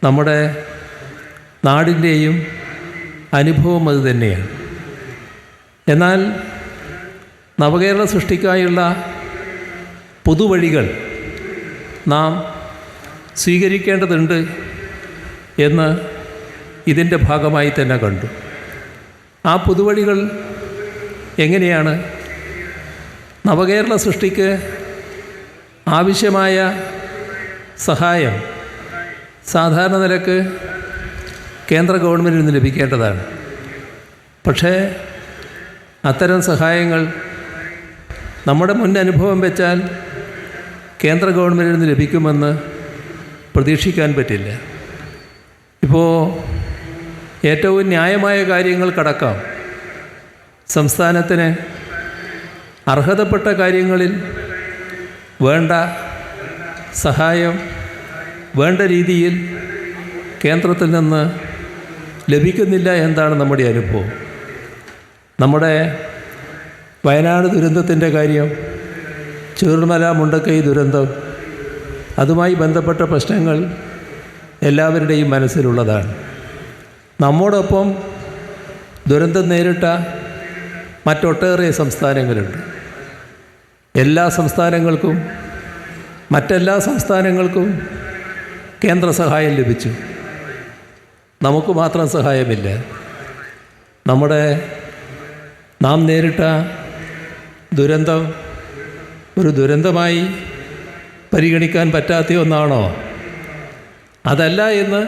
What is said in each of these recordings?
നമ്മുടെ നാടിൻ്റെയും അനുഭവം അത് തന്നെയാണ്. എന്നാൽ നവകേരള സൃഷ്ടിക്കായുള്ള പുതുവഴികൾ നാം സ്വീകരിക്കേണ്ടതുണ്ട് എന്ന് ഇതിൻ്റെ ഭാഗമായി തന്നെ കണ്ടു. ആ പുതുവഴികൾ എങ്ങനെയാണ്? നവകേരള സൃഷ്ടിക്ക് ആവശ്യമായ സഹായം സാധാരണ നിലക്ക് കേന്ദ്ര ഗവൺമെൻറ്റിൽ നിന്ന് ലഭിക്കേണ്ടതാണ്. പക്ഷേ അത്തരം സഹായങ്ങൾ നമ്മുടെ മുൻ അനുഭവം വെച്ചാൽ കേന്ദ്ര ഗവൺമെൻറ്റിൽ നിന്ന് ലഭിക്കുമെന്ന് പ്രതീക്ഷിക്കാൻ പറ്റില്ല. ഇപ്പോൾ ഏറ്റവും ന്യായമായ കാര്യങ്ങൾക്കടക്കം സംസ്ഥാനത്തിന് അർഹതപ്പെട്ട കാര്യങ്ങളിൽ വേണ്ട സഹായം വേണ്ട രീതിയിൽ കേന്ദ്രത്തിൽ നിന്ന് ലഭിക്കുന്നില്ല എന്നതാണ് നമ്മുടെ അനുഭവം. നമ്മുടെ വയനാട് ദുരന്തത്തിൻ്റെ കാര്യം, ചൂരൽമല മുണ്ടക്കൈ ദുരന്തം, അതുമായി ബന്ധപ്പെട്ട പ്രശ്നങ്ങൾ എല്ലാവരുടെയും മനസ്സിലുള്ളതാണ്. നമ്മോടൊപ്പം ദുരന്തം നേരിട്ട മറ്റൊട്ടേറെ സംസ്ഥാനങ്ങളുണ്ട്. എല്ലാ സംസ്ഥാനങ്ങൾക്കും മറ്റെല്ലാ സംസ്ഥാനങ്ങൾക്കും കേന്ദ്ര സഹായം ലഭിച്ചു. നമുക്ക് മാത്രം സഹായമില്ല. നാം നേരിട്ട ദുരന്തം ഒരു ദുരന്തമായി പരിഗണിക്കാൻ പറ്റാത്ത ഒന്നാണോ? അതല്ല എന്ന്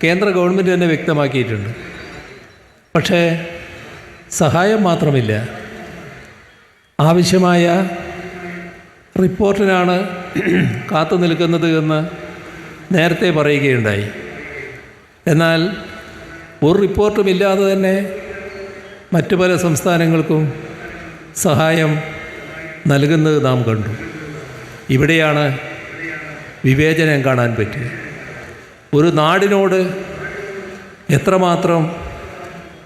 കേന്ദ്ര ഗവൺമെൻറ് തന്നെ വ്യക്തമാക്കിയിട്ടുണ്ട്. പക്ഷേ സഹായം മാത്രമില്ല, ആവശ്യമായ റിപ്പോർട്ടിനാണ് കാത്തു നിൽക്കുന്നത് എന്ന് നേരത്തെ പറയുകയുണ്ടായി. എന്നാൽ ഒരു റിപ്പോർട്ടും ഇല്ലാതെ തന്നെ മറ്റു പല സംസ്ഥാനങ്ങൾക്കും സഹായം നൽകുന്നത് നാം കണ്ടു. ഇവിടെയാണ് വിവേചനം കാണാൻ പറ്റുക. ഒരു നാടിനോട് എത്രമാത്രം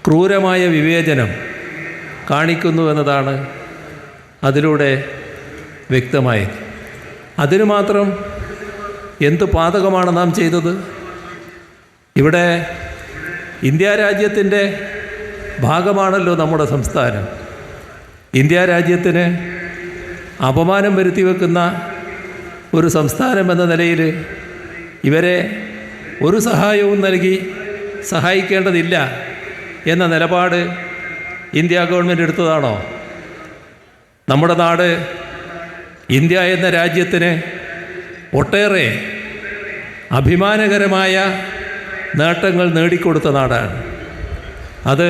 ക്രൂരമായ വിവേചനം കാണിക്കുന്നു എന്നതാണ് അതിലൂടെ വ്യക്തമായത്. അതിനു മാത്രം എന്ത് പാതകമാണ് നാം ചെയ്തത്? ഇവിടെ ഇന്ത്യ രാജ്യത്തിൻ്റെ ഭാഗമാണല്ലോ നമ്മുടെ സംസ്ഥാനം. ഇന്ത്യ രാജ്യത്തിന് അപമാനം വരുത്തി വെക്കുന്ന ഒരു സംസ്ഥാനം എന്ന നിലയിൽ ഇവരെ ഒരു സഹായവും നൽകി സഹായിക്കേണ്ടതില്ല എന്ന നിലപാട് ഇന്ത്യ ഗവൺമെൻറ് എടുത്തതാണോ? നമ്മുടെ നാട് ഇന്ത്യ എന്ന രാജ്യത്തിന് ഒട്ടേറെ അഭിമാനകരമായ നേട്ടങ്ങൾ നേടിക്കൊടുത്ത നാടാണ്. അത്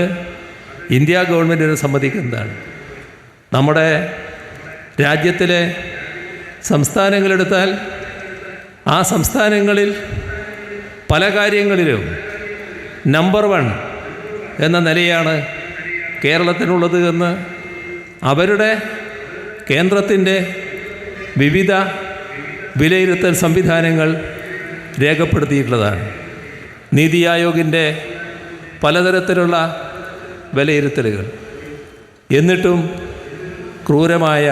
ഇന്ത്യ ഗവൺമെൻറ്റിന് സമ്മതിക്കുന്നതാണ്. നമ്മുടെ രാജ്യത്തിലെ സംസ്ഥാനങ്ങളെടുത്താൽ ആ സംസ്ഥാനങ്ങളിൽ പല കാര്യങ്ങളിലും നമ്പർ 1 എന്ന നിലയാണ് കേരളത്തിനുള്ളത് എന്ന് അവരുടെ കേന്ദ്രത്തിൻ്റെ വിവിധ വിലയിരുത്തൽ സംവിധാനങ്ങൾ രേഖപ്പെടുത്തിയിട്ടുള്ളതാണ്. നീതി ആയോഗിൻ്റെ പലതരത്തിലുള്ള വിലയിരുത്തലുകൾ. എന്നിട്ടും ക്രൂരമായ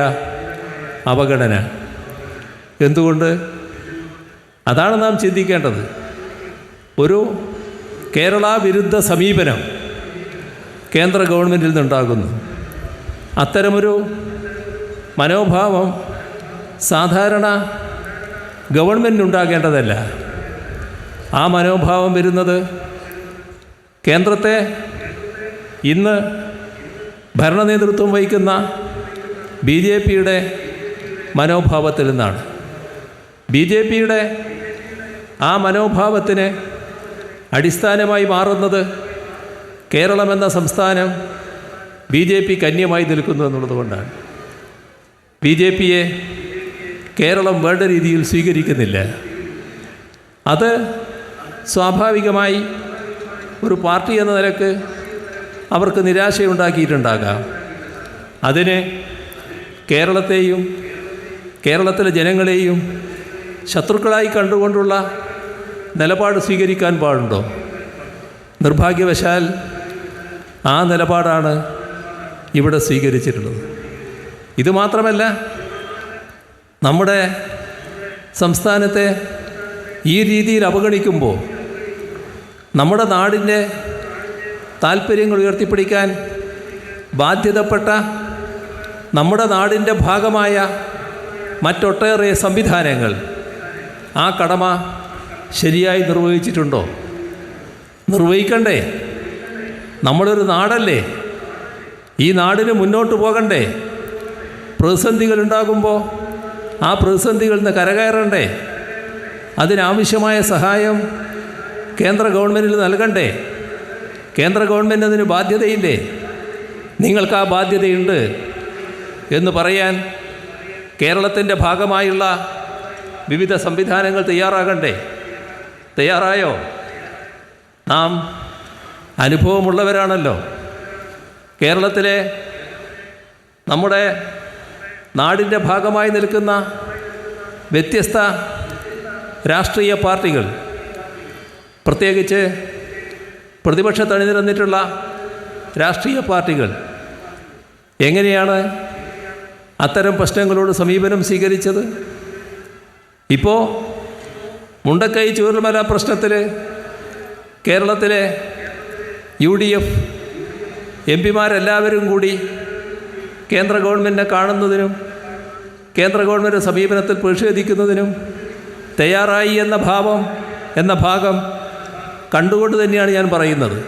അവഗണന. എന്തുകൊണ്ട്? അതാണ് നാം ചിന്തിക്കേണ്ടത്. ഒരു കേരള വിരുദ്ധ സമീപനം കേന്ദ്ര ഗവൺമെൻറ്റിൽ നിന്നുണ്ടാകുന്നു. അത്തരമൊരു മനോഭാവം സാധാരണ ഗവൺമെൻറ്റിനുണ്ടാകേണ്ടതല്ല. ആ മനോഭാവം വരുന്നത് കേന്ദ്രത്തെ ഇന്ന് ഭരണ നേതൃത്വം വഹിക്കുന്ന BJPയുടെ മനോഭാവത്തിൽ നിന്നാണ്. BJPയുടെ ആ മനോഭാവത്തിന് അടിസ്ഥാനമായി മാറുന്നത് കേരളമെന്ന സംസ്ഥാനം BJPക്ക് അന്യമായി നിൽക്കുന്നു എന്നുള്ളതുകൊണ്ടാണ്. BJPയെ കേരളം വേണ്ട രീതിയിൽ സ്വീകരിക്കുന്നില്ല. അത് സ്വാഭാവികമായി ഒരു പാർട്ടി എന്ന നിലക്ക് അവർക്ക് നിരാശയുണ്ടാക്കിയിട്ടുണ്ടാകാം. അതിന് കേരളത്തെയും കേരളത്തിലെ ജനങ്ങളെയും ശത്രുക്കളായി കണ്ടുകൊണ്ടുള്ള നിലപാട് സ്വീകരിക്കാൻ പാടുണ്ടോ? നിർഭാഗ്യവശാൽ ആ നിലപാടാണ് ഇവിടെ സ്വീകരിച്ചിട്ടുള്ളത്. ഇതുമാത്രമല്ല, നമ്മുടെ സംസ്ഥാനത്തെ ഈ രീതിയിൽ അവഗണിക്കുമ്പോൾ നമ്മുടെ നാടിൻ്റെ താല്പര്യങ്ങൾ ഉയർത്തിപ്പിടിക്കാൻ ബാധ്യതപ്പെട്ട നമ്മുടെ നാടിൻ്റെ ഭാഗമായ മറ്റൊട്ടേറെ സംവിധാനങ്ങൾ ആ കടമ ശരിയായി നിർവഹിച്ചിട്ടുണ്ടോ? നിർവഹിക്കണ്ടേ? നമ്മളൊരു നാടല്ലേ? ഈ നാടിന് മുന്നോട്ട് പോകണ്ടേ? പ്രതിസന്ധികളുണ്ടാകുമ്പോൾ ആ പ്രതിസന്ധികളിൽ നിന്ന് കരകയറണ്ടേ? അതിനാവശ്യമായ സഹായം കേന്ദ്ര ഗവൺമെൻറ്റിന് നൽകണ്ടേ? കേന്ദ്ര ഗവൺമെൻറ് അതിന് ബാധ്യതയില്ലേ? നിങ്ങൾക്ക് ആ ബാധ്യതയുണ്ട് എന്ന് പറയാൻ കേരളത്തിൻ്റെ ഭാഗമായുള്ള വിവിധ സംവിധാനങ്ങൾ തയ്യാറാകണ്ടേ? തയ്യാറായോ? നാം അനുഭവമുള്ളവരാണല്ലോ. കേരളത്തിലെ നമ്മുടെ നാടിൻ്റെ ഭാഗമായി നിൽക്കുന്ന വ്യത്യസ്ത രാഷ്ട്രീയ പാർട്ടികൾ, പ്രത്യേകിച്ച് പ്രതിപക്ഷത്ത് അണിനിരന്നിട്ടുള്ള രാഷ്ട്രീയ പാർട്ടികൾ എങ്ങനെയാണ് അത്തരം പ്രശ്നങ്ങളോട് സമീപനം സ്വീകരിച്ചത്? ഇപ്പോൾ മുണ്ടക്കൈ ചൂരൽമല പ്രശ്നത്തിൽ കേരളത്തിലെ UDF എംപിമാരെല്ലാവരും കൂടി കേന്ദ്ര ഗവൺമെൻറ്റിനെ കാണുന്നതിനും കേന്ദ്ര ഗവൺമെൻറ് സമീപനത്തിൽ പ്രതിഷേധിക്കുന്നതിനും തയ്യാറായി എന്ന ഭാഗം കണ്ടുകൊണ്ട് തന്നെയാണ് ഞാൻ പറയുന്നത്.